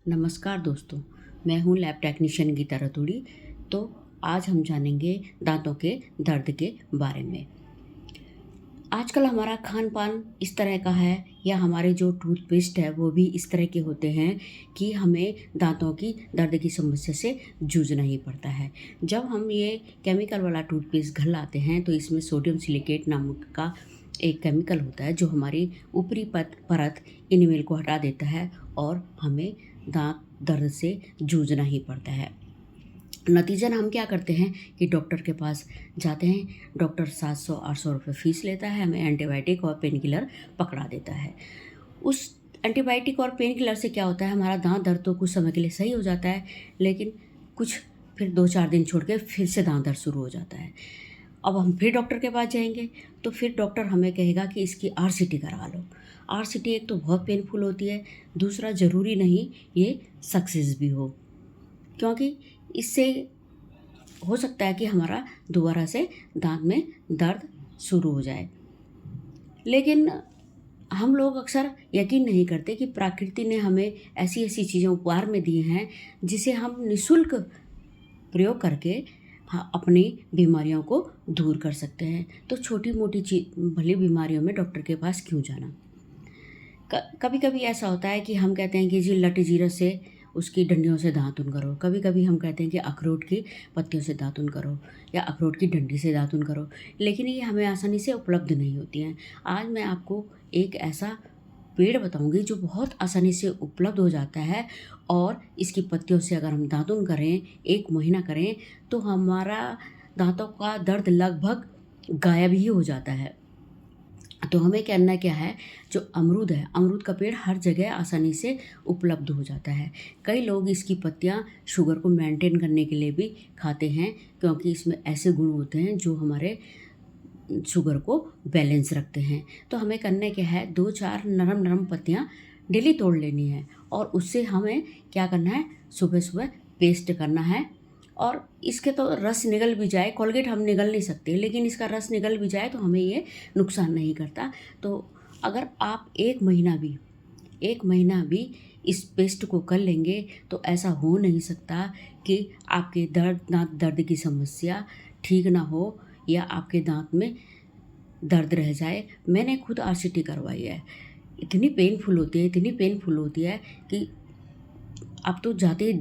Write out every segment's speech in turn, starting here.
नमस्कार दोस्तों, मैं हूँ लैब टेक्नीशियन गीता रतूड़ी। तो आज हम जानेंगे दांतों के दर्द के बारे में। आजकल हमारा खान-पान इस तरह का है या हमारे जो टूथपेस्ट है वो भी इस तरह के होते हैं कि हमें दांतों की दर्द की समस्या से जूझना ही पड़ता है। जब हम ये केमिकल वाला टूथपेस्ट घर लाते हैं तो इसमें सोडियम सिलिकेट नामक का एक केमिकल होता है जो हमारी ऊपरी परत इनेमल को हटा देता है और हमें दांत दर्द से जूझना ही पड़ता है। नतीजन हम क्या करते हैं कि डॉक्टर के पास जाते हैं। डॉक्टर 700-800 रुपये फ़ीस लेता है, हमें एंटीबायोटिक और पेन किलर पकड़ा देता है। उस एंटीबायोटिक और पेन किलर से क्या होता है, हमारा दांत दर्द तो कुछ समय के लिए सही हो जाता है, लेकिन कुछ फिर 2-4 दिन छोड़ के फिर से दांत दर्द शुरू हो जाता है। अब हम फिर डॉक्टर के पास जाएंगे तो फिर डॉक्टर हमें कहेगा कि इसकी आरसीटी करा लो। आरसीटी एक तो बहुत पेनफुल होती है, दूसरा ज़रूरी नहीं ये सक्सेस भी हो, क्योंकि इससे हो सकता है कि हमारा दोबारा से दांत में दर्द शुरू हो जाए। लेकिन हम लोग अक्सर यकीन नहीं करते कि प्रकृति ने हमें ऐसी ऐसी चीज़ें उपहार में दी हैं जिसे हम निःशुल्क प्रयोग करके अपनी बीमारियों को दूर कर सकते हैं। तो छोटी मोटी भली बीमारियों में डॉक्टर के पास क्यों जाना। कभी कभी ऐसा होता है कि हम कहते हैं कि जी लट जीरस से उसकी डंडियों से दातुन करो। कभी कभी हम कहते हैं कि अखरोट की पत्तियों से दातुन करो या अखरोट की डंडी से दातुन करो, लेकिन ये हमें आसानी से उपलब्ध नहीं होती हैं। आज मैं आपको एक ऐसा पेड़ बताऊंगी जो बहुत आसानी से उपलब्ध हो जाता है और इसकी पत्तियों से अगर हम दातुन करें, 1 महीना करें, तो हमारा दांतों का दर्द लगभग गायब ही हो जाता है। तो हमें करना क्या है, जो अमरूद है, अमरूद का पेड़ हर जगह आसानी से उपलब्ध हो जाता है। कई लोग इसकी पत्तियां शुगर को मेंटेन करने के लिए भी खाते हैं, क्योंकि इसमें ऐसे गुण होते हैं जो हमारे शुगर को बैलेंस रखते हैं। तो हमें करना क्या है, 2-4 नरम नरम पत्तियां डेली तोड़ लेनी है और उससे हमें क्या करना है, सुबह सुबह पेस्ट करना है। और इसके तो रस निगल भी जाए, कोलगेट हम निगल नहीं सकते, लेकिन इसका रस निगल भी जाए तो हमें ये नुकसान नहीं करता। तो अगर आप 1 महीना भी इस पेस्ट को कर लेंगे तो ऐसा हो नहीं सकता कि आपके दांत दर्द की समस्या ठीक ना हो या आपके दांत में दर्द रह जाए। मैंने खुद आरसीटी करवाई है, इतनी पेनफुल होती है कि अब तो जाते ही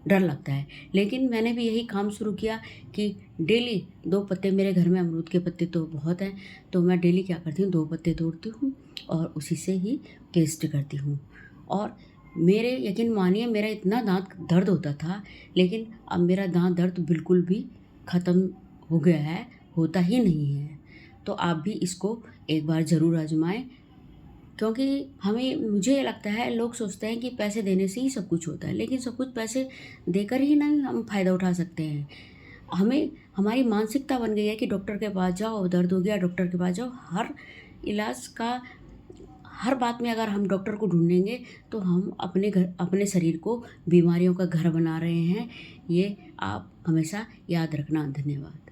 डर लगता है। लेकिन मैंने भी यही काम शुरू किया कि डेली 2 पत्ते, मेरे घर में अमरूद के पत्ते तो बहुत हैं, तो मैं डेली क्या करती हूँ, 2 पत्ते तोड़ती हूँ और उसी से ही पेस्ट करती हूँ। और मेरे यकीन मानिए, मेरा इतना दांत दर्द होता था, लेकिन अब मेरा दांत दर्द बिल्कुल भी ख़त्म हो गया है, होता ही नहीं है। तो आप भी इसको एक बार ज़रूर आजमाएं, क्योंकि मुझे ये लगता है, लोग सोचते हैं कि पैसे देने से ही सब कुछ होता है, लेकिन सब कुछ पैसे देकर ही नहीं हम फ़ायदा उठा सकते हैं। हमारी मानसिकता बन गई है कि डॉक्टर के पास जाओ, दर्द हो गया डॉक्टर के पास जाओ। हर इलाज का, हर बात में अगर हम डॉक्टर को ढूंढेंगे तो हम अपने शरीर को बीमारियों का घर बना रहे हैं। ये आप हमेशा याद रखना। धन्यवाद।